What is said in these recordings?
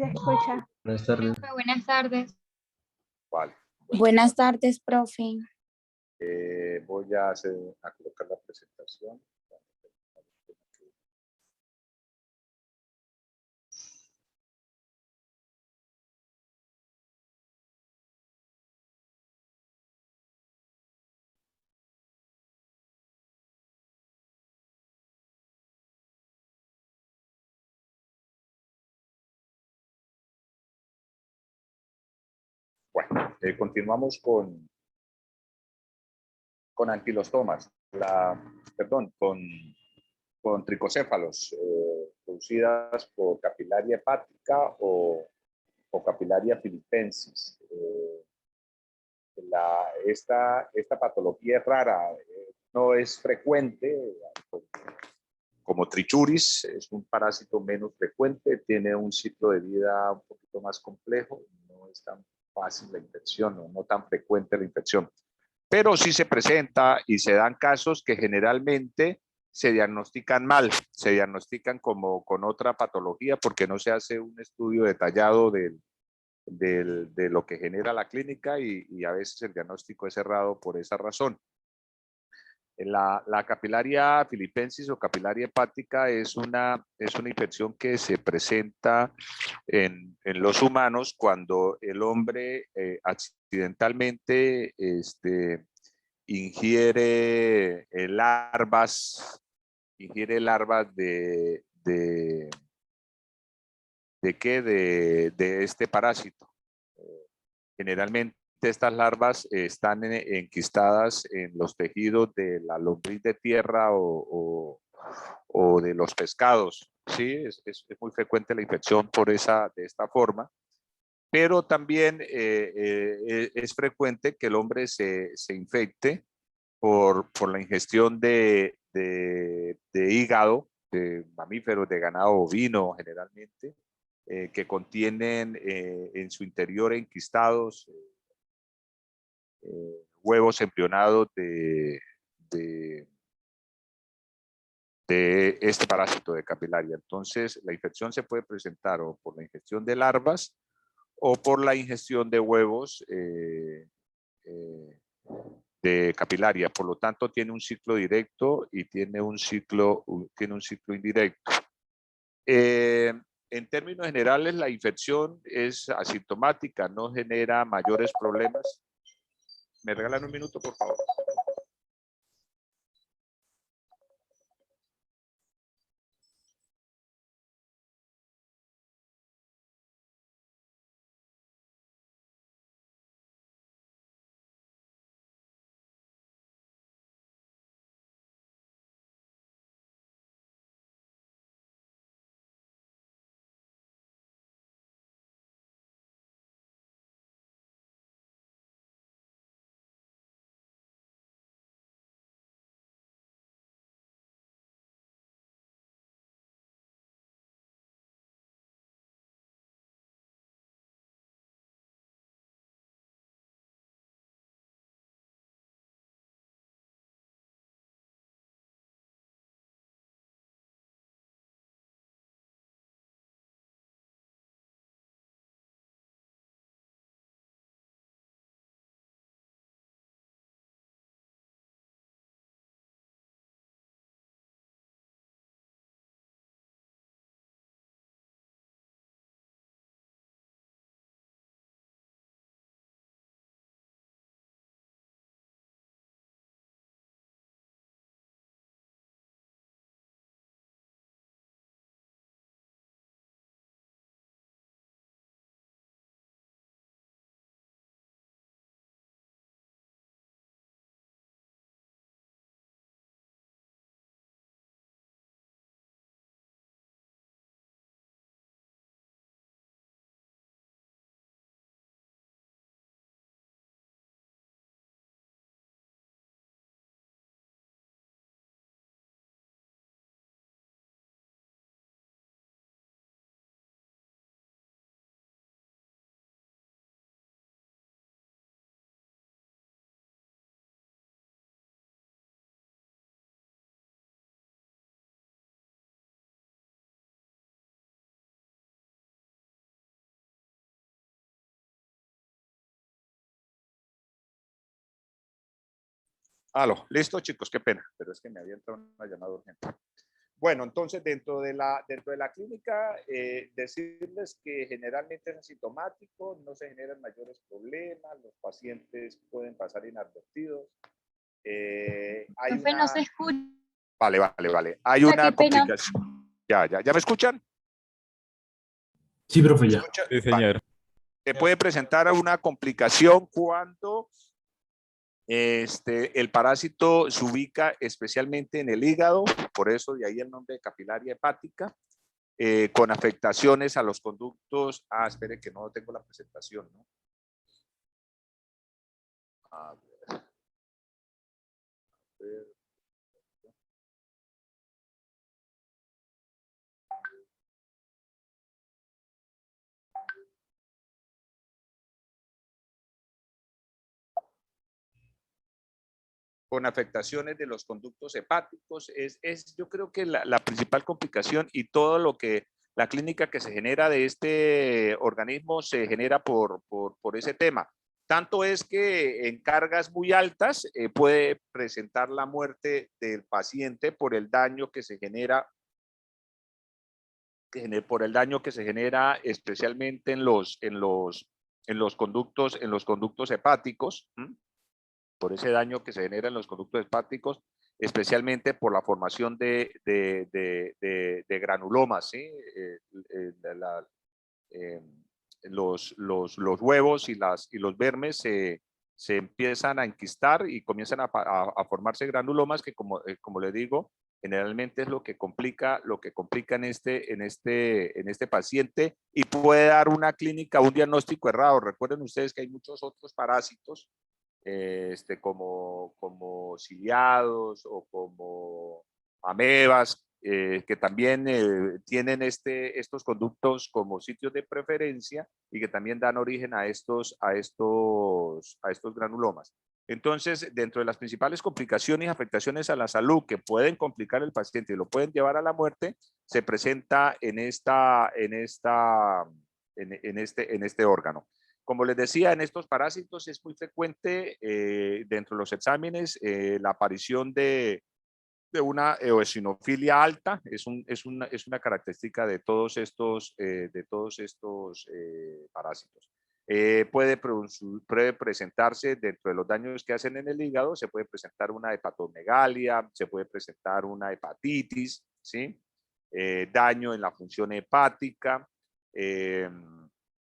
se escucha. Buenas tardes. Profe, buenas tardes. Vale. Buenas tardes, profe. Voy a colocar la presentación. Bueno, continuamos con anquilostomas, con tricocéfalos producidas por capilaria hepática o capilaria filipensis. Esta patología es rara, no es frecuente, como trichuris, es un parásito menos frecuente, tiene un ciclo de vida un poquito más complejo, no es tan fácil la infección, no tan frecuente la infección. Pero sí se presenta y se dan casos que generalmente se diagnostican mal, se diagnostican como con otra patología porque no se hace un estudio detallado de lo que genera la clínica y a veces el diagnóstico es errado por esa razón. La capilaria filipensis o capilaria hepática es una infección que se presenta en los humanos cuando el hombre accidentalmente ingiere larvas de este parásito. Generalmente estas larvas están enquistadas en los tejidos de la lombriz de tierra o de los pescados. Sí, es muy frecuente la infección de esta forma, pero también es frecuente que el hombre se infecte por la ingestión de hígado, de mamíferos, de ganado bovino generalmente, que contienen en su interior enquistados huevos embrionados de este parásito de capilaria. Entonces, la infección se puede presentar o por la ingestión de larvas o por la ingestión de huevos de capilaria. Por lo tanto, tiene un ciclo directo y tiene un ciclo indirecto. En términos generales, la infección es asintomática, no genera mayores problemas. ¿Me regalan un minuto, por favor? Aló, listo, chicos, qué pena, pero es que me había entrado una llamada urgente. Bueno, entonces dentro de la clínica, decirles que generalmente es asintomático, no se generan mayores problemas, los pacientes pueden pasar inadvertidos. Hay Profe, no una... se escucha, Vale. Hay una qué pena. complicación. ¿Ya me escuchan? Sí, profe, ¿Me ya. escuchan? Sí, Vale. señor. Se puede presentar una complicación cuando el parásito se ubica especialmente en el hígado, por eso de ahí el nombre de capilaria hepática, con afectaciones a los conductos. Espere que no tengo la presentación, ¿no? A ver. Con afectaciones de los conductos hepáticos, yo creo que la principal complicación y todo lo que la clínica que se genera de este organismo se genera por ese tema. Tanto es que en cargas muy altas puede presentar la muerte del paciente por el daño que se genera, especialmente en los conductos hepáticos. Por ese daño que se genera en los conductos hepáticos, especialmente por la formación de granulomas, ¿sí? Eh, los huevos y los vermes se empiezan a enquistar y comienzan a formarse granulomas que, como le digo, generalmente es lo que complica en este paciente y puede dar una clínica, un diagnóstico errado. Recuerden ustedes que hay muchos otros parásitos como ciliados o como amebas, que también tienen estos conductos como sitios de preferencia y que también dan origen a estos granulomas. Entonces, dentro de las principales complicaciones y afectaciones a la salud que pueden complicar el paciente y lo pueden llevar a la muerte, se presenta en este órgano. Como les decía, en estos parásitos es muy frecuente dentro de los exámenes la aparición de una eosinofilia alta. Es una característica de todos estos parásitos. Puede presentarse dentro de los daños que hacen en el hígado, se puede presentar una hepatomegalia, se puede presentar una hepatitis, ¿sí? Daño en la función hepática,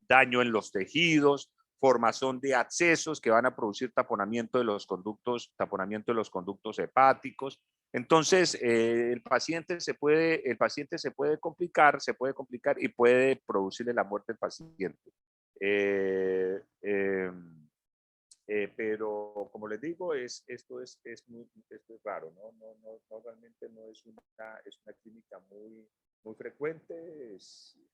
daño en los tejidos, formación de abscesos que van a producir taponamiento de los conductos hepáticos. Entonces, el paciente se puede complicar y puede producirle la muerte al paciente. Pero como les digo, esto es raro, ¿no? Realmente no es una clínica muy frecuente,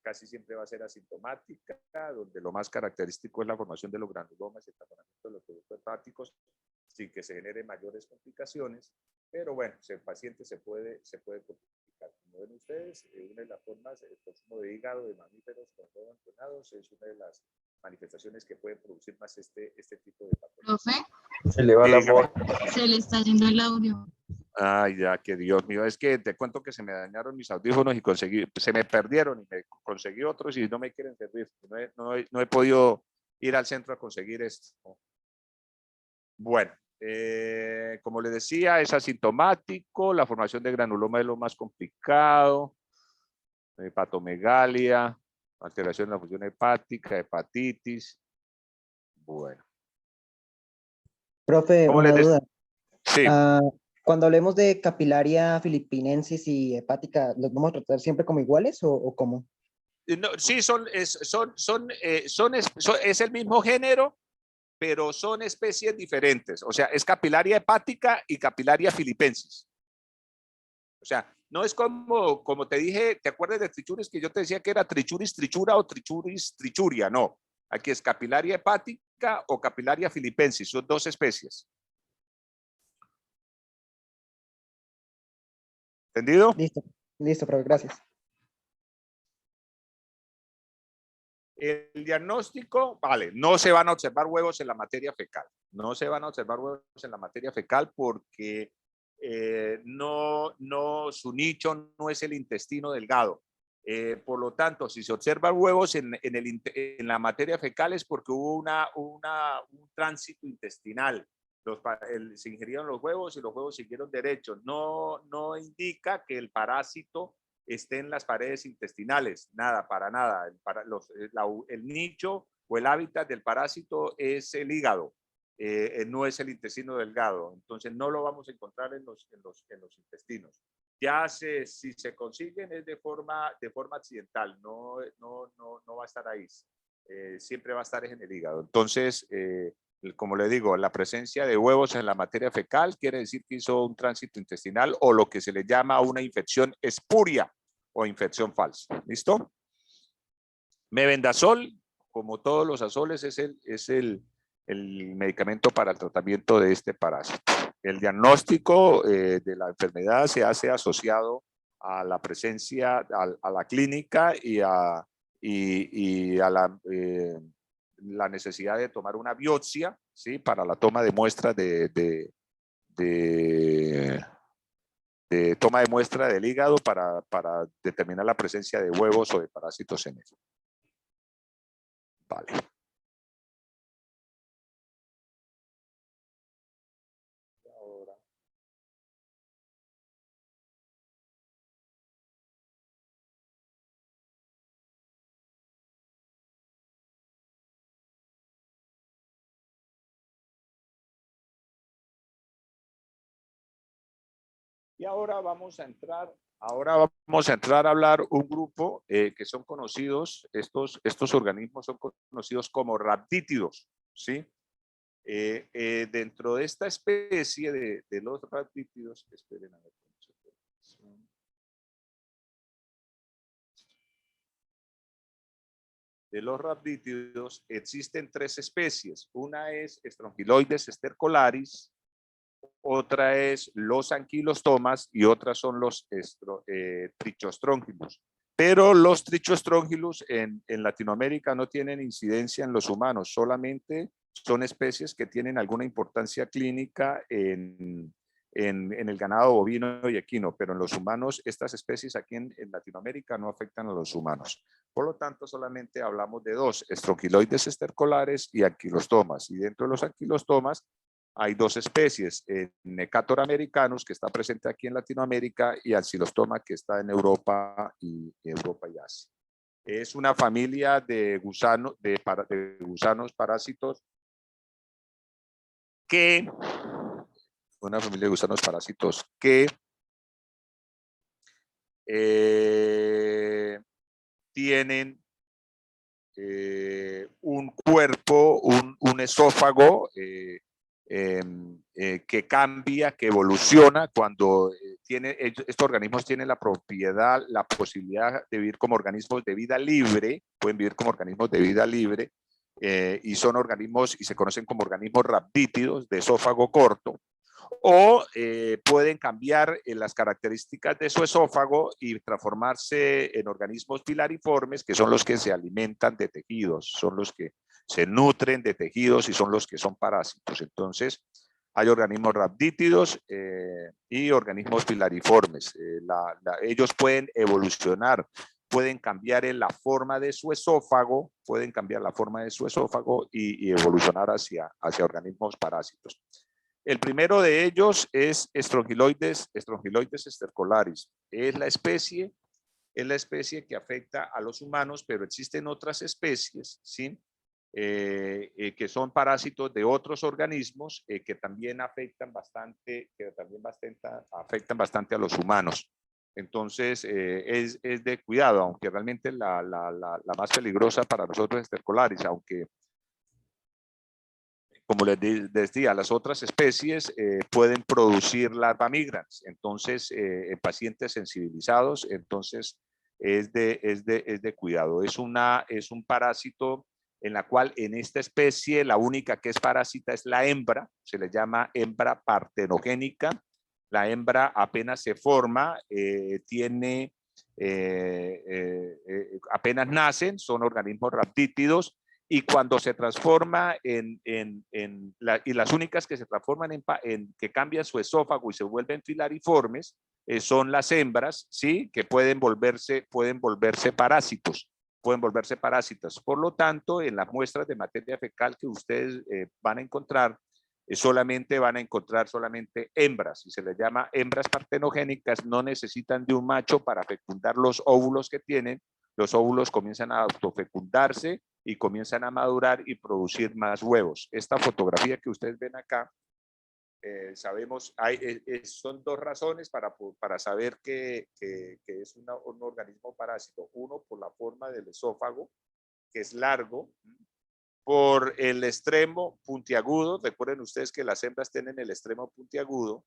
casi siempre va a ser asintomática, donde lo más característico es la formación de los granulomas y el taponamiento de los productos hepáticos, sin que se generen mayores complicaciones, pero bueno, el paciente se puede complicar. Como ven ustedes, una de las formas, el consumo de hígado de mamíferos con huevos entrenados es una de las manifestaciones que pueden producir más este tipo de patologías. Profe, Se le va la voz. se le está yendo el audio. Ay, ya, que Dios mío, es que te cuento que se me dañaron mis audífonos y se me perdieron y me conseguí otros y no me quieren servir. No he podido ir al centro a conseguir esto. Bueno, como les decía, es asintomático, la formación de granuloma es lo más complicado, hepatomegalia, alteración de la función hepática, hepatitis. Bueno. Profe, ¿Cómo una les duda. Sí. Cuando hablemos de capilaria filipinensis y hepática, ¿los vamos a tratar siempre como iguales o cómo? No, sí, es el mismo género, pero son especies diferentes. O sea, es capilaria hepática y capilaria filipensis. O sea, no es como te dije, ¿te acuerdas de trichuris que yo te decía que era trichuris trichura o trichuris trichuria? No, aquí es capilaria hepática o capilaria filipensis, son dos especies. ¿Entendido? Listo, profe, gracias. El diagnóstico, vale, no se van a observar huevos en la materia fecal. No se van a observar huevos en la materia fecal porque su nicho no es el intestino delgado. Por lo tanto, si se observan huevos en la materia fecal es porque hubo un tránsito intestinal. Se ingirieron los huevos y los huevos siguieron derechos. No indica que el parásito esté en las paredes intestinales. Nada, para nada. El nicho o el hábitat del parásito es el hígado. No es el intestino delgado, entonces no lo vamos a encontrar en los intestinos. Si se consiguen es de forma accidental, no va a estar ahí, siempre va a estar en el hígado. Entonces, como le digo, la presencia de huevos en la materia fecal quiere decir que hizo un tránsito intestinal o lo que se le llama una infección espuria o infección falsa. ¿Listo? Mebendazol, como todos los azoles, es el medicamento para el tratamiento de este parásito. El diagnóstico de la enfermedad se hace asociado a la presencia, a la clínica y a la necesidad de tomar una biopsia, ¿sí? Para la toma de muestras de toma de muestra del hígado para determinar la presencia de huevos o de parásitos en él. Vale. Y ahora vamos a entrar a hablar un grupo que son conocidos, estos organismos son conocidos como rhabdítidos, ¿sí? Dentro de esta especie de los rhabdítidos, esperen a ver. De los rhabdítidos existen 3 especies. Una es Strongyloides stercolaris, otra es los anquilostomas y otras son los trichostrongylus. Pero los trichostrongylus en Latinoamérica no tienen incidencia en los humanos, solamente son especies que tienen alguna importancia clínica en el ganado bovino y equino, pero en los humanos estas especies aquí en Latinoamérica no afectan a los humanos. Por lo tanto, solamente hablamos de 2, Strongyloides stercolaris y anquilostomas. Y dentro de los anquilostomas hay 2 especies, Necator americanus, que está presente aquí en Latinoamérica, y Ancylostoma, que está en Europa y Asia. Es una familia de gusanos parásitos que tienen un cuerpo, un esófago que cambia, que evoluciona cuando estos organismos tienen la posibilidad de vivir como organismos de vida libre, pueden vivir como organismos de vida libre, y son organismos, y se conocen como organismos rhabdítidos de esófago corto, o pueden cambiar las características de su esófago y transformarse en organismos pilariformes, que son los que se alimentan de tejidos, son los que se nutren de tejidos y son los que son parásitos. Entonces, hay organismos rhabdítidos y organismos pilariformes. Ellos pueden evolucionar, pueden cambiar en la forma de su esófago, y evolucionar hacia organismos parásitos. El primero de ellos es Strongyloides stercolaris. Es la especie que afecta a los humanos, pero existen otras especies, ¿sí? Que son parásitos de otros organismos que también afectan bastante a los humanos. Entonces, es de cuidado, aunque realmente la más peligrosa para nosotros es Stercolaris, aunque como les decía, las otras especies pueden producir larva migrans, entonces en pacientes sensibilizados, entonces es de cuidado. Es un parásito en la cual en esta especie la única que es parásita es la hembra, se le llama hembra partenogénica. La hembra apenas se forma, apenas nacen, son organismos rhabdítidos, y cuando se transforma y las únicas que se transforman que cambian su esófago y se vuelven filariformes son las hembras, ¿sí? Que pueden volverse parásitos, pueden volverse parásitas. Por lo tanto, en las muestras de materia fecal que ustedes van a encontrar, solamente van a encontrar solamente hembras, y se les llama hembras partenogénicas. No necesitan de un macho para fecundar los óvulos que tienen. Los óvulos comienzan a autofecundarse y comienzan a madurar y producir más huevos. Esta fotografía que ustedes ven acá, sabemos, son dos razones para saber que es un organismo parásito. Uno, por la forma del esófago, que es largo, por el extremo puntiagudo. Recuerden ustedes que las hembras tienen el extremo puntiagudo.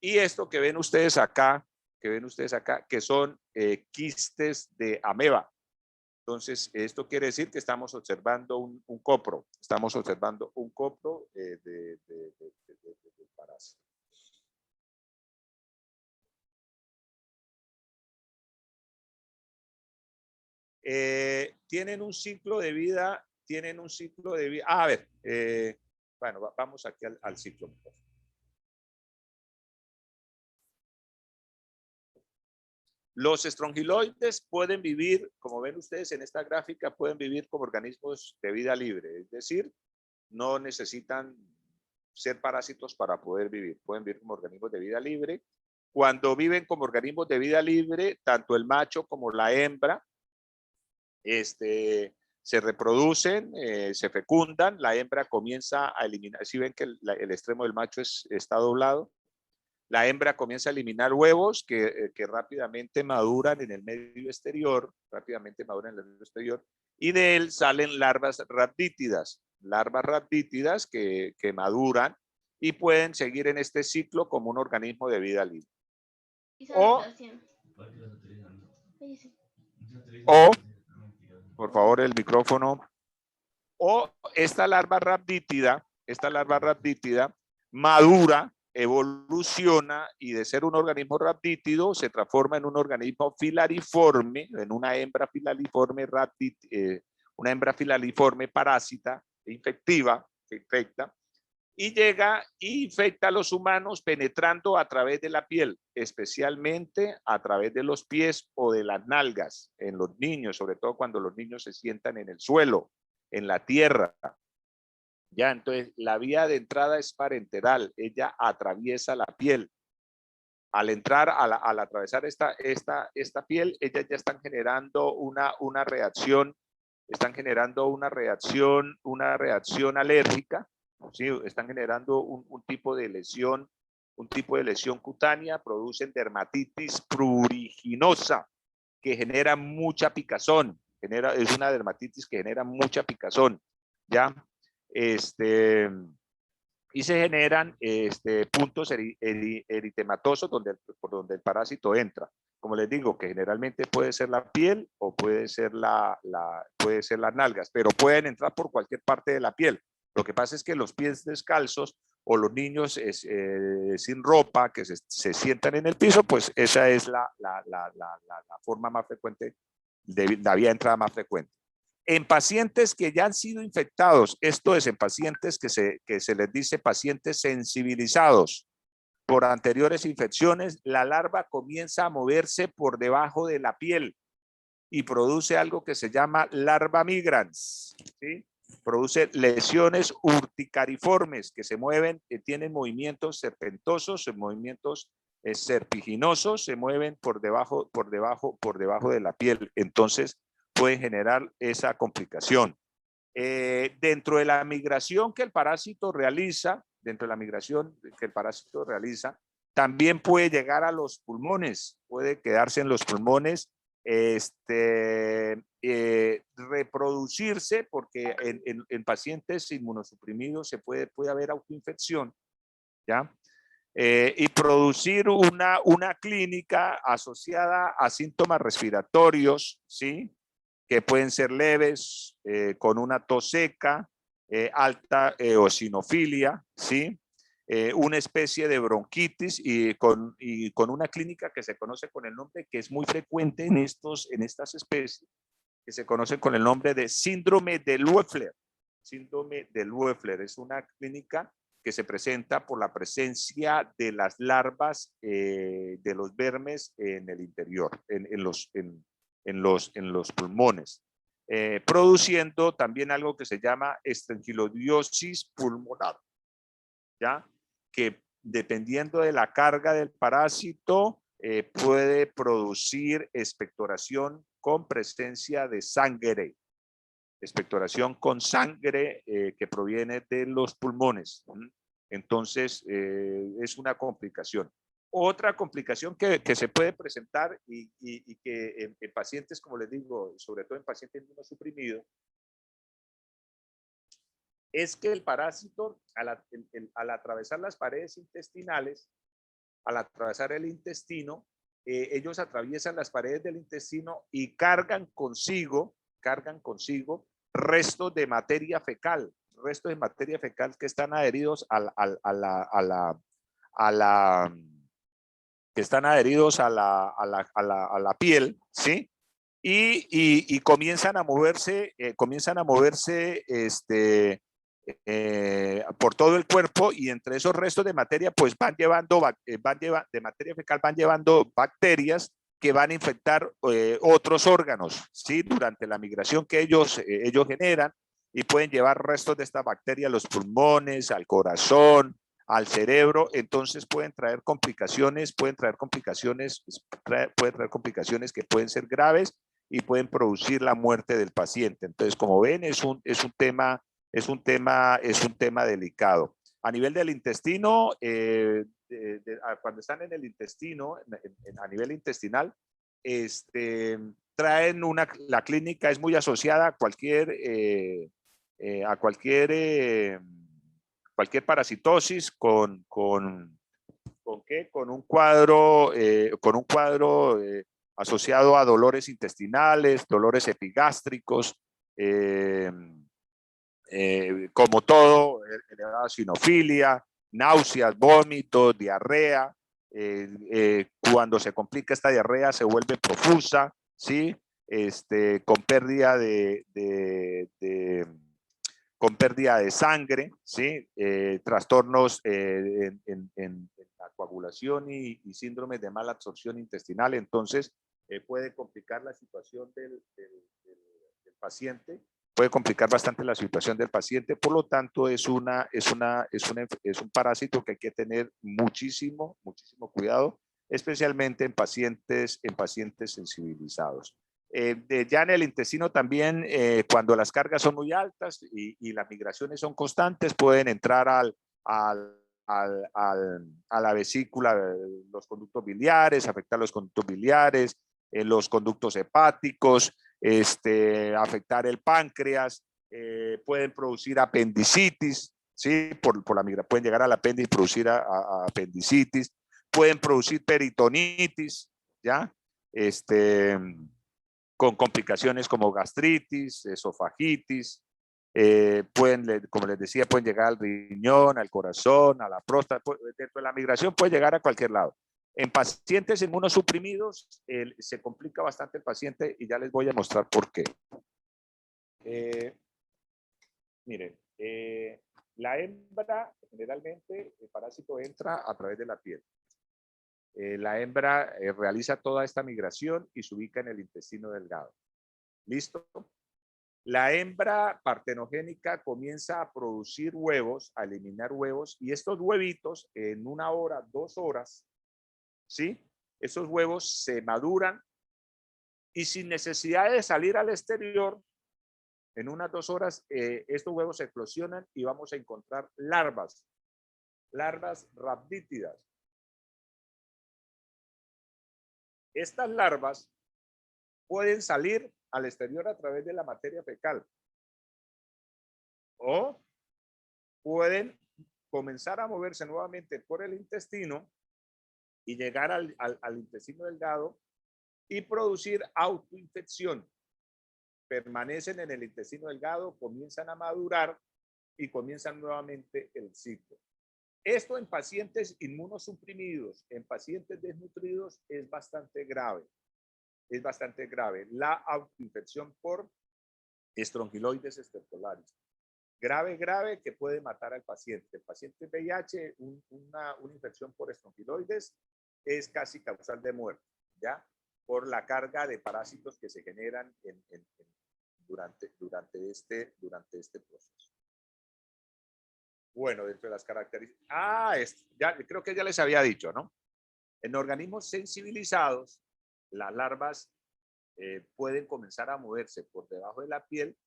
Y esto que ven ustedes acá, que son quistes de ameba. Entonces, esto quiere decir que estamos observando un copro. Estamos observando un copro de parásito. Tienen un ciclo de vida. A ver, bueno, vamos aquí al ciclo. Los estrongiloides pueden vivir, como ven ustedes en esta gráfica, pueden vivir como organismos de vida libre, es decir, no necesitan ser parásitos para poder vivir, pueden vivir como organismos de vida libre. Cuando viven como organismos de vida libre, tanto el macho como la hembra se reproducen, se fecundan, la hembra comienza a eliminar, si ven que el extremo del macho está doblado, la hembra comienza a eliminar huevos que rápidamente maduran en el medio exterior, y de él salen larvas rhabdítidas que maduran y pueden seguir en este ciclo como un organismo de vida libre. O, por favor, el micrófono. O esta larva rhabdítida madura, evoluciona, y de ser un organismo rhabdítido se transforma en un organismo filariforme, en una hembra filariforme parásita infectiva, que infecta, y llega e infecta a los humanos penetrando a través de la piel, especialmente a través de los pies o de las nalgas, en los niños, sobre todo cuando los niños se sientan en el suelo, en la tierra. Ya, entonces la vía de entrada es parenteral, ella atraviesa la piel. Al entrar, al atravesar esta piel, ellas ya están generando una reacción alérgica, ¿sí? Están generando un tipo de lesión cutánea, producen dermatitis pruriginosa que genera mucha picazón, es una dermatitis que genera mucha picazón, ¿ya? Y se generan puntos eritematosos por donde el parásito entra. Como les digo, que generalmente puede ser la piel o puede ser las nalgas, pero pueden entrar por cualquier parte de la piel. Lo que pasa es que los pies descalzos o los niños sin ropa que se sientan en el piso, pues esa es la forma más frecuente, la vía de entrada más frecuente. En pacientes que ya han sido infectados, esto es en pacientes que se les dice pacientes sensibilizados por anteriores infecciones, la larva comienza a moverse por debajo de la piel y produce algo que se llama larva migrans, ¿sí? Produce lesiones urticariformes que se mueven, que tienen movimientos serpentosos, movimientos serpiginosos, se mueven por debajo de la piel. Entonces pueden generar esa complicación. Dentro de la migración que el parásito realiza, también puede llegar a los pulmones, puede quedarse en los pulmones, reproducirse, porque en pacientes inmunosuprimidos puede haber autoinfección, ¿ya? Y producir una clínica asociada a síntomas respiratorios, ¿sí? Que pueden ser leves, con una tos seca, alta eosinofilia, ¿sí? Una especie de bronquitis y con una clínica que se conoce con el nombre que es muy frecuente en estas especies, que se conoce con el nombre de síndrome de Loeffler. Síndrome de Loeffler es una clínica que se presenta por la presencia de las larvas de los vermes en el interior, en los pulmones, produciendo también algo que se llama estreptoliosis pulmonar, ¿ya? Que dependiendo de la carga del parásito, puede producir expectoración con presencia de sangre. Expectoración con sangre que proviene de los pulmones. Entonces, es una complicación. Otra complicación que se puede presentar y que en pacientes, como les digo, sobre todo en pacientes inmunosuprimidos, es que el parásito, al atravesar las paredes intestinales, al atravesar el intestino, ellos atraviesan las paredes del intestino y cargan consigo restos de materia fecal que están adheridos a la piel, ¿sí? Y comienzan a moverse, por todo el cuerpo, y entre esos restos de materia pues de materia fecal van llevando bacterias que van a infectar otros órganos, ¿sí? Durante la migración que ellos generan, y pueden llevar restos de esta bacteria a los pulmones, al corazón, al cerebro. Entonces pueden traer complicaciones que pueden ser graves y pueden producir la muerte del paciente. Entonces, como ven, es un tema delicado. A nivel del intestino, cuando están en el intestino, a nivel intestinal, traen la clínica es muy asociada a cualquier parasitosis con un cuadro asociado a dolores intestinales, dolores epigástricos, como todo, elevada sinofilia, náuseas, vómitos, diarrea. Cuando se complica esta diarrea se vuelve profusa, ¿sí? Con pérdida de sangre, ¿sí? Trastornos en la coagulación y síndromes de mala absorción intestinal. Entonces, puede complicar la situación del paciente, puede complicar bastante la situación del paciente. Por lo tanto, es un parásito que hay que tener muchísimo cuidado, especialmente en pacientes sensibilizados. Ya en el intestino también, cuando las cargas son muy altas y las migraciones son constantes, pueden entrar a la vesícula, los conductos biliares, afectar los conductos biliares, los conductos hepáticos, afectar el páncreas, pueden producir apendicitis, ¿sí? Por la migración pueden llegar al apéndice y producir apendicitis, pueden producir peritonitis, ¿ya? Con complicaciones como gastritis, esofagitis, como les decía, pueden llegar al riñón, al corazón, a la próstata. Dentro de la migración puede llegar a cualquier lado. En pacientes inmunosuprimidos se complica bastante el paciente y ya les voy a mostrar por qué. Miren, la hembra, generalmente el parásito entra a través de la piel. La hembra realiza toda esta migración y se ubica en el intestino delgado. ¿Listo? La hembra partenogénica comienza a producir huevos, a eliminar huevos, y estos huevitos en 1 hora, 2 horas, ¿sí? Esos huevos se maduran y sin necesidad de salir al exterior, en unas 2 horas, estos huevos se eclosionan y vamos a encontrar larvas rhabdítidas. Estas larvas pueden salir al exterior a través de la materia fecal o pueden comenzar a moverse nuevamente por el intestino y llegar al intestino delgado y producir autoinfección. Permanecen en el intestino delgado, comienzan a madurar y comienzan nuevamente el ciclo. Esto en pacientes inmunosuprimidos, en pacientes desnutridos es bastante grave. es bastante grave. La autoinfección por Strongyloides estertolaris. Grave, grave, que puede matar al paciente. El paciente VIH, una infección por Strongyloides es casi causal de muerte, ¿ya? Por la carga de parásitos que se generan durante este proceso. Bueno, dentro de las características... ya, creo que ya les había dicho, ¿no? En organismos sensibilizados, las larvas pueden comenzar a moverse por debajo de la piel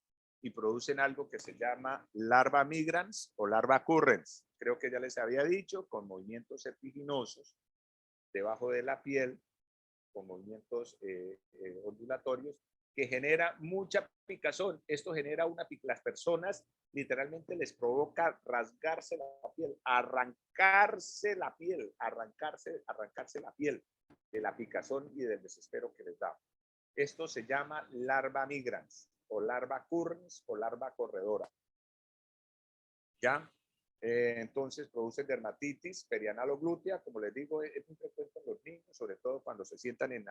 y producen algo que se llama larva migrans o larva currens. Creo que ya les había dicho, con movimientos vertiginosos debajo de la piel, con movimientos ondulatorios, que genera mucha picazón. Esto genera las personas literalmente les provoca rasgarse la piel, arrancarse la piel de la picazón y del desespero que les da. Esto se llama larva migrans o larva currens o larva corredora. ¿Ya? Entonces produce dermatitis perianal o glútea, como les digo, es muy frecuente en los niños, sobre todo cuando se sientan en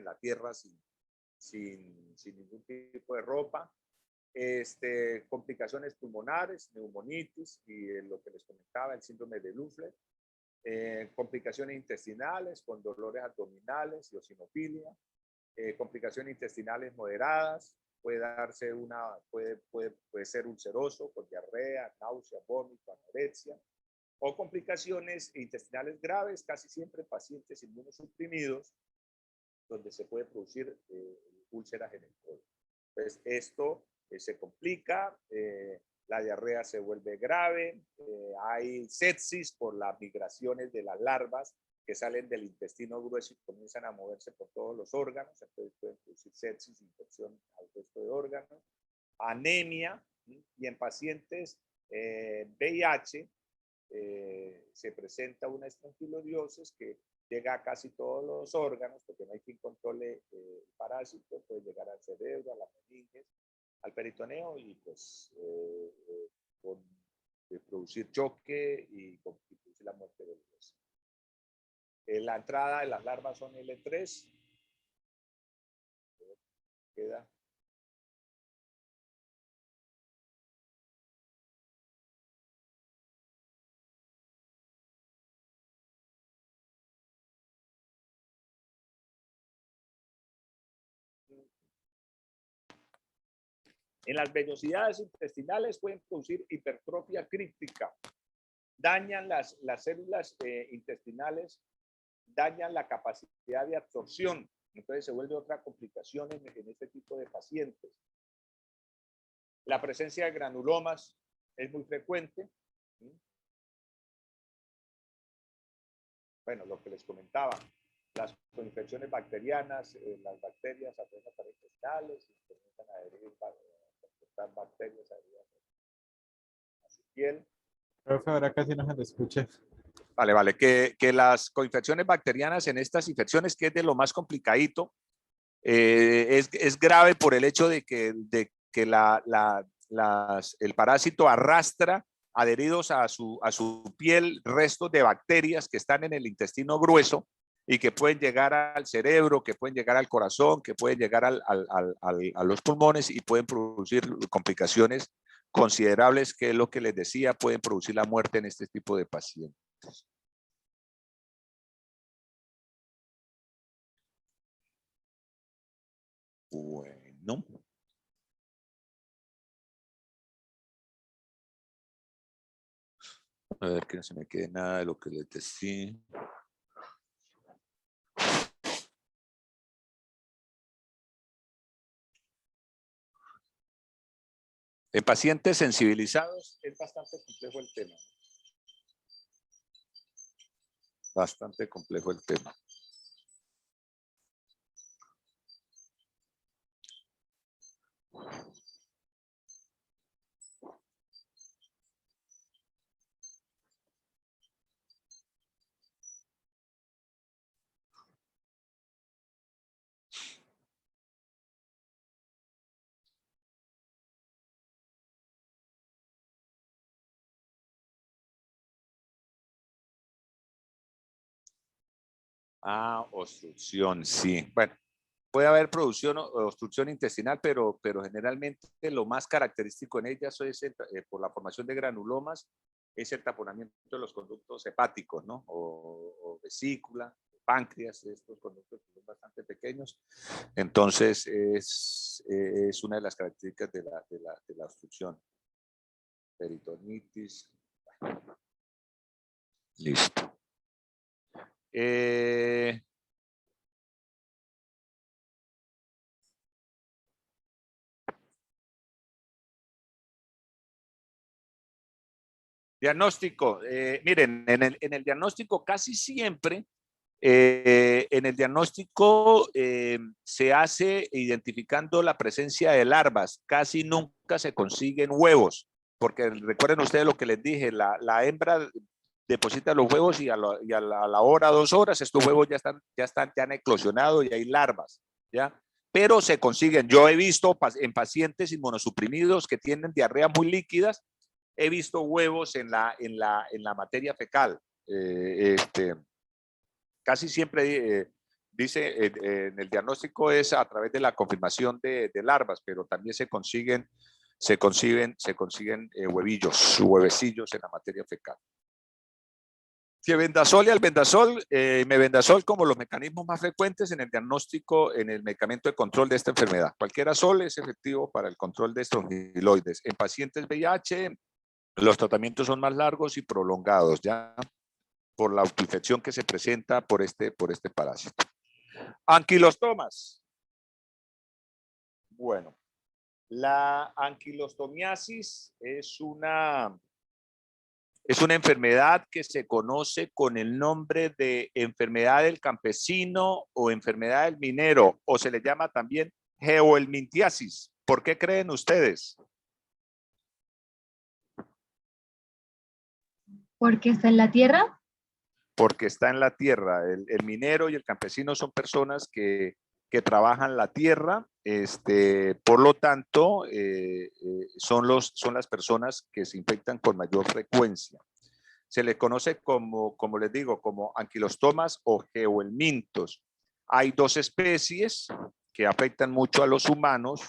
la tierra sin ningún tipo de ropa. Complicaciones pulmonares, neumonitis y lo que les comentaba, el síndrome de Lufle. Complicaciones intestinales con dolores abdominales y eosinofilia. Complicaciones intestinales moderadas, puede ser ulceroso con diarrea, náusea, vómito, anorexia, o complicaciones intestinales graves, casi siempre pacientes inmunosuprimidos, donde se puede producir úlceras en el colon. Entonces, esto se complica, la diarrea se vuelve grave, hay sepsis por las migraciones de las larvas que salen del intestino grueso y comienzan a moverse por todos los órganos, entonces pueden producir sepsis, infección al resto de órganos, anemia, y en pacientes VIH se presenta una estronquilodiosis que llega a casi todos los órganos, porque no hay quien controle el parásito, puede llegar al cerebro, a la meninges, al peritoneo y pues producir choque y producir la muerte del hueso. La entrada de las larvas son L3. Queda. En las vellosidades intestinales pueden producir hipertrofia críptica. Dañan las células intestinales, dañan la capacidad de absorción. Entonces se vuelve otra complicación en este tipo de pacientes. La presencia de granulomas es muy frecuente. Bueno, lo que les comentaba, las infecciones bacterianas, las bacterias apenas para intestinales y comienzan a adherir bacterias a su piel. Profe, ahora casi no se le escucha. Vale, que las coinfecciones bacterianas en estas infecciones, que es de lo más complicadito, es grave por el hecho de que el parásito arrastra adheridos a su piel restos de bacterias que están en el intestino grueso y que pueden llegar al cerebro, que pueden llegar al corazón, que pueden llegar a los pulmones y pueden producir complicaciones considerables, que es lo que les decía, pueden producir la muerte en este tipo de pacientes. Bueno. A ver que no se me quede nada de lo que les decía. En pacientes sensibilizados es bastante complejo el tema. Bastante complejo el tema. Ah, obstrucción, sí. Bueno, puede haber producción o obstrucción intestinal, pero generalmente lo más característico en ellas es por la formación de granulomas, es el taponamiento de los conductos hepáticos, ¿no? O vesícula, páncreas, estos conductos son bastante pequeños. Entonces, es una de las características de la obstrucción. Peritonitis. Listo. Diagnóstico. Miren, en el diagnóstico casi siempre, en el diagnóstico se hace identificando la presencia de larvas. Casi nunca se consiguen huevos, porque recuerden ustedes lo que les dije, la hembra deposita los huevos y a la hora, 2 horas, estos huevos ya han eclosionado y hay larvas, ¿ya? Pero se consiguen. Yo he visto en pacientes inmunosuprimidos que tienen diarreas muy líquidas, he visto huevos en la materia fecal. Casi siempre dice en el diagnóstico es a través de la confirmación de larvas, pero también se consiguen huevillos, huevecillos en la materia fecal. Fierbendazol y albendazol, mebendazol como los mecanismos más frecuentes en el diagnóstico, en el medicamento de control de esta enfermedad. Cualquier azol es efectivo para el control de estrongiloides. En pacientes VIH, los tratamientos son más largos y prolongados, ya por la autoinfección que se presenta por este parásito. Anquilostomas. Bueno, la anquilostomiasis es una enfermedad que se conoce con el nombre de enfermedad del campesino o enfermedad del minero, o se le llama también geohelmintiasis. ¿Por qué creen ustedes? ¿Porque está en la tierra? Porque está en la tierra. El minero y el campesino son personas que trabajan la tierra, por lo tanto, son las personas que se infectan con mayor frecuencia. Se les conoce como les digo, como anquilostomas o geohelmintos. Hay 2 especies que afectan mucho a los humanos,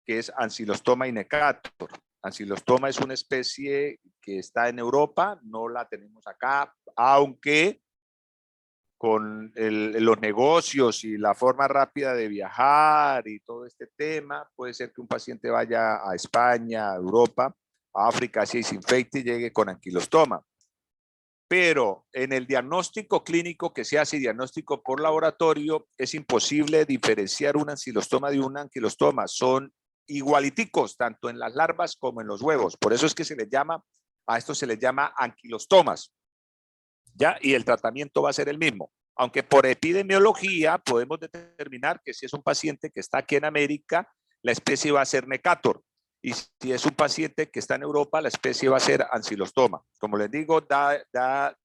que es Ancylostoma y Necator. Ancylostoma es una especie que está en Europa, no la tenemos acá, aunque con los negocios y la forma rápida de viajar y todo este tema, puede ser que un paciente vaya a España, a Europa, a África, Asia y se infecte y llegue con anquilostoma. Pero en el diagnóstico clínico que se hace, diagnóstico por laboratorio, es imposible diferenciar un ancilostoma de un anquilostoma. Son igualiticos, tanto en las larvas como en los huevos. Por eso es que a esto se les llama anquilostomas. ¿Ya? Y el tratamiento va a ser el mismo. Aunque por epidemiología podemos determinar que si es un paciente que está aquí en América, la especie va a ser Necator. Y si es un paciente que está en Europa, la especie va a ser Ancylostoma. Como les digo, da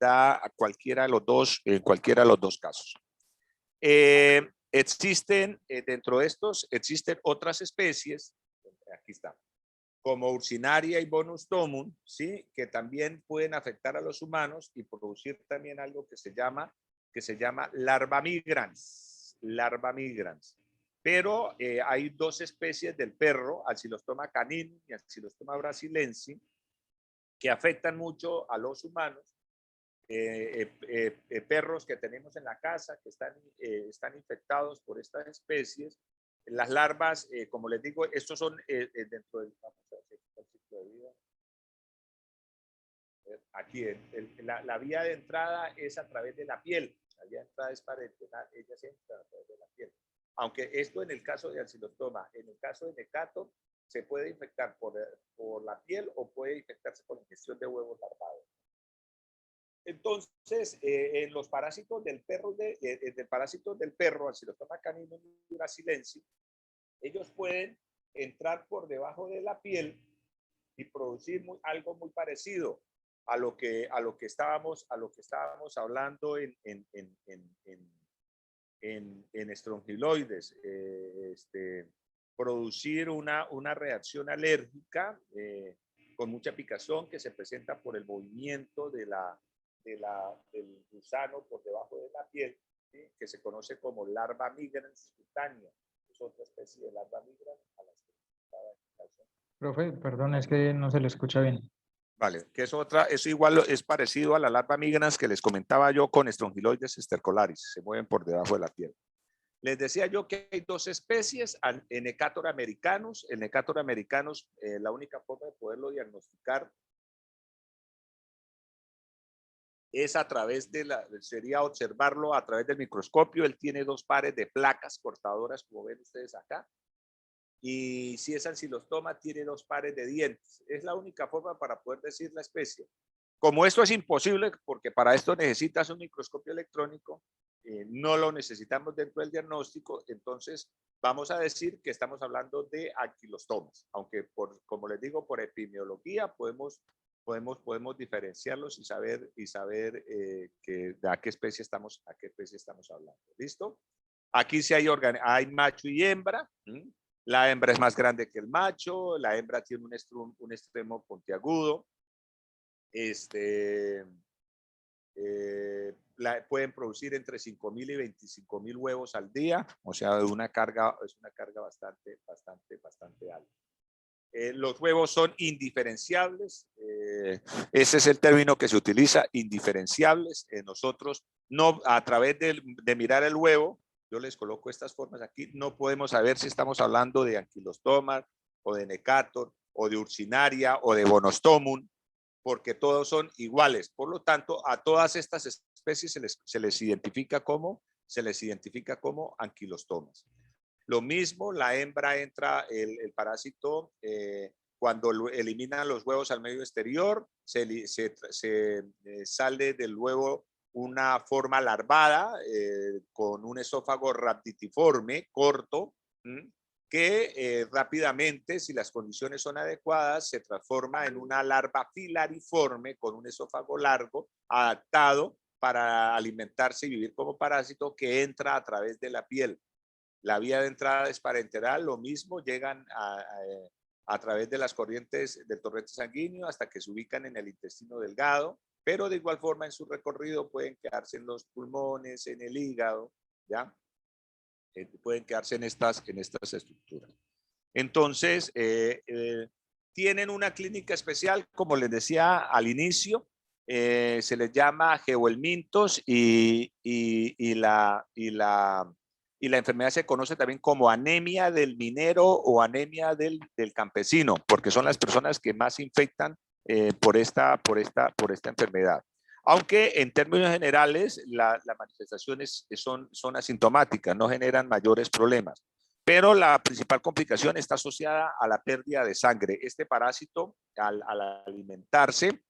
a cualquiera de los dos, en cualquiera de los dos casos. Existen, dentro de estos, existen otras especies, aquí está, como Urcinaria y Bonus tomum, ¿sí? Que también pueden afectar a los humanos y producir también algo que se llama larva migrans. Larva migrans. Pero hay 2 especies del perro, Ancylostoma caninum y Ancylostoma brasilensis, que afectan mucho a los humanos. Perros que tenemos en la casa que están infectados por estas especies. Las larvas, como les digo, estos son dentro del ciclo de vida. Aquí, la vía de entrada es a través de la piel. La vía de entrada es parenteral, ellas entran a través de la piel. Aunque esto en el caso de Ancylostoma, en el caso de Necator, se puede infectar por la piel o puede infectarse por ingestión de huevos larvados. Entonces, en los parásitos del perro, Ancylostoma caninum y brasilensis, ellos pueden entrar por debajo de la piel y producir algo muy parecido a lo que estábamos hablando en estrongiloides, producir una reacción alérgica con mucha picazón que se presenta por el movimiento del gusano por debajo de la piel, ¿sí? Que se conoce como larva migrans cutánea. Es otra especie de larva migrans a las que estaba indicando. Profe, perdón, es que no se le escucha bien. Vale, que es otra, eso igual es parecido a la larva migrans que les comentaba yo con Strongyloides stercolaris, se mueven por debajo de la piel. Les decía yo que hay dos especies, Necator americanus. El Necator americanus, la única forma de poderlo diagnosticar es a través sería observarlo a través del microscopio. Él tiene dos pares de placas cortadoras, como ven ustedes acá. Y si es ancilostoma, tiene dos pares de dientes. Es la única forma para poder decir la especie. Como esto es imposible, porque para esto necesitas un microscopio electrónico, no lo necesitamos dentro del diagnóstico, entonces vamos a decir que estamos hablando de anquilostomas, aunque como les digo, por epidemiología podemos diferenciarlos y saber a qué especie estamos hablando. ¿Listo? Aquí sí hay macho y hembra. La hembra es más grande que el macho, la hembra tiene un extremo puntiagudo. Pueden producir entre 5.000 y 25.000 huevos al día, o sea, es una carga bastante alta. Los huevos son indiferenciables, ese es el término que se utiliza, indiferenciables. Nosotros no, a través de mirar el huevo, yo les coloco estas formas aquí, no podemos saber si estamos hablando de Ankylostoma o de Necator o de Urcinaria o de Bonostomum, porque todos son iguales. Por lo tanto, a todas estas especies se les identifica como anquilostomas. Lo mismo, la hembra entra el parásito cuando eliminan los huevos al medio exterior, sale del huevo una forma larvada con un esófago rhabditiforme corto, que rápidamente, si las condiciones son adecuadas, se transforma en una larva filariforme con un esófago largo, adaptado para alimentarse y vivir como parásito, que entra a través de la piel. La vía de entrada es parenteral, lo mismo, llegan a través de las corrientes del torrente sanguíneo hasta que se ubican en el intestino delgado, pero de igual forma en su recorrido pueden quedarse en los pulmones, en el hígado, ¿ya? Pueden quedarse en estas estructuras. Entonces, tienen una clínica especial, como les decía al inicio, se les llama geohelmintos y la enfermedad se conoce también como anemia del minero o anemia del campesino, porque son las personas que más se infectan por esta enfermedad. Aunque en términos generales las manifestaciones son asintomáticas, no generan mayores problemas. Pero la principal complicación está asociada a la pérdida de sangre. Este parásito, al alimentarse,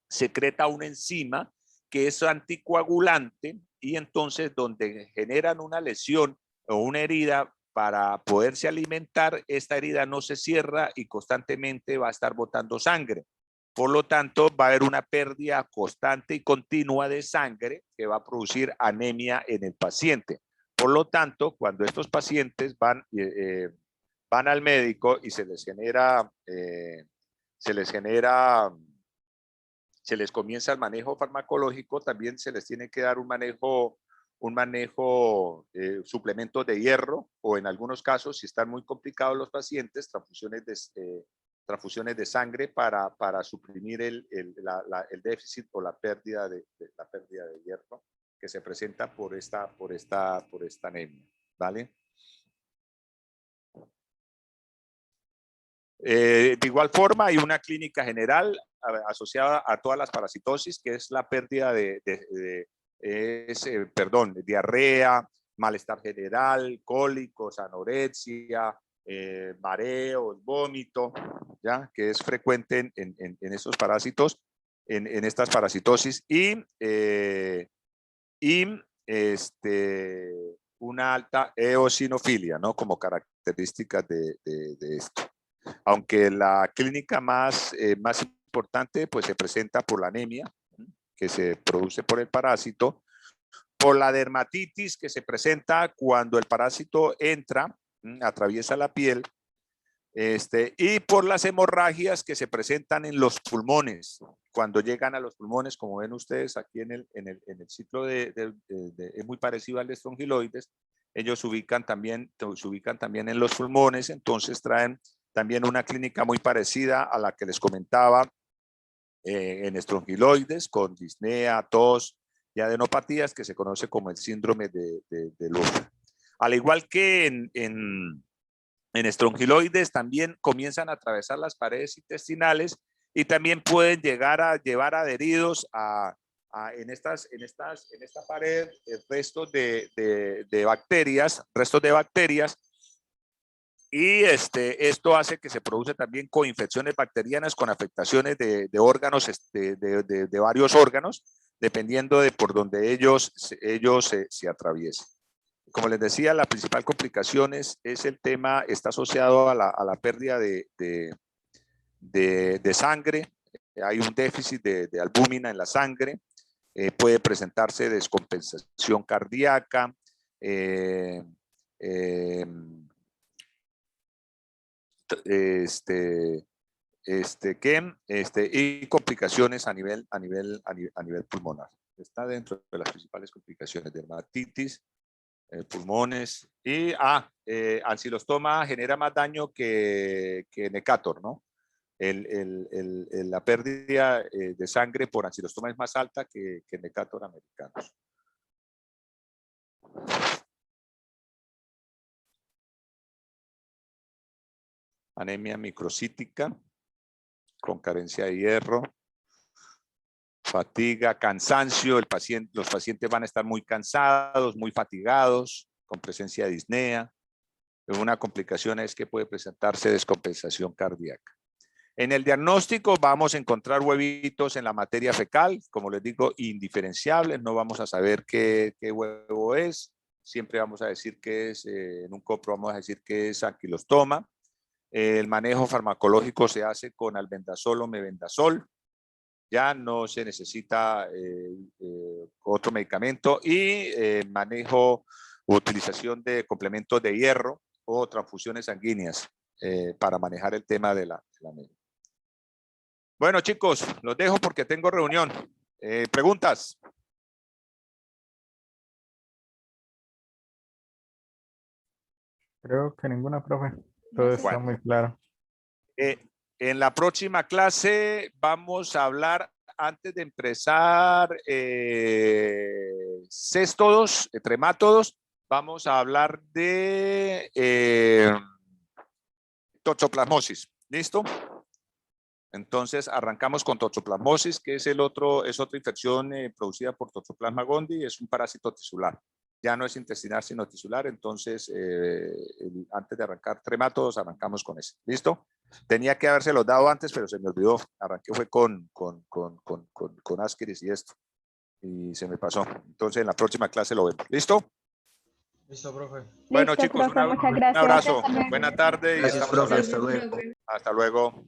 secreta una enzima que es anticoagulante y entonces donde generan una lesión o una herida para poderse alimentar, esta herida no se cierra y constantemente va a estar botando sangre. Por lo tanto, va a haber una pérdida constante y continua de sangre que va a producir anemia en el paciente. Por lo tanto, cuando estos pacientes van al médico y se les comienza el manejo farmacológico, también se les tiene que dar un manejo suplementos de hierro, o en algunos casos, si están muy complicados los pacientes, transfusiones de sangre para suprimir el déficit o la pérdida de hierro que se presenta por esta anemia, ¿vale? De igual forma, hay una clínica general asociada a todas las parasitosis, que es la pérdida diarrea, malestar general, cólicos, anorexia, mareos, vómito, ¿ya? Que es frecuente en estos parásitos, en estas parasitosis, y una alta eosinofilia, ¿no? Como características de esto. Aunque la clínica más importante pues se presenta por la anemia que se produce por el parásito, por la dermatitis que se presenta cuando el parásito entra, atraviesa la piel, Y por las hemorragias que se presentan en los pulmones. Cuando llegan a los pulmones, como ven ustedes aquí en el ciclo es muy parecido al de estrongiloides, ellos se ubican también en los pulmones, entonces traen también una clínica muy parecida a la que les comentaba en estrongiloides, con disnea, tos y adenopatías, que se conoce como el síndrome de Löfgren. Al igual que en estrongiloides, también comienzan a atravesar las paredes intestinales y también pueden llegar a llevar adheridos en esta pared restos de bacterias, y esto hace que se produce también coinfecciones bacterianas con afectaciones de órganos, de varios órganos, dependiendo de por donde ellos se atraviesen. Como les decía, la principal complicación es el tema, está asociado a la pérdida de sangre. Hay un déficit de albúmina en la sangre. Puede presentarse descompensación cardíaca, y complicaciones a nivel pulmonar. Está dentro de las principales complicaciones: dermatitis, pulmones y ancilostoma genera más daño que Necator, ¿no? La pérdida de sangre por ancilostoma es más alta que Necator americanos. Anemia microcítica con carencia de hierro, fatiga, cansancio. Los pacientes van a estar muy cansados, muy fatigados, con presencia de disnea. Una complicación es que puede presentarse descompensación cardíaca. En el diagnóstico vamos a encontrar huevitos en la materia fecal, como les digo, indiferenciables. No vamos a saber qué huevo es. Siempre vamos a decir que es, en un copro vamos a decir que es anquilostoma. El manejo farmacológico se hace con albendazol o mebendazol. Ya no se necesita otro medicamento, y manejo u utilización de complementos de hierro o transfusiones sanguíneas para manejar el tema de la anemia. Bueno, chicos, los dejo porque tengo reunión. ¿Preguntas? Creo que ninguna, profe. Todo está Bueno. muy claro. En la próxima clase vamos a hablar, antes de empezar céstodos, tremátodos, vamos a hablar de toxoplasmosis. ¿Listo? Entonces arrancamos con toxoplasmosis, que es otra infección producida por Toxoplasma gondii, es un parásito tisular. Ya no es intestinal sino tisular, entonces antes de arrancar tremátodos arrancamos con ese. ¿Listo? Tenía que habérselos dado antes, pero se me olvidó. Arranqué fue con Ascaris y esto, y se me pasó. Entonces en la próxima clase lo vemos. ¿Listo? Listo, profe. Bueno, Listo, chicos, profe, muchas un gracias. abrazo. Buena tarde. Gracias, Y estamos profe. hablando. Hasta luego. Hasta luego.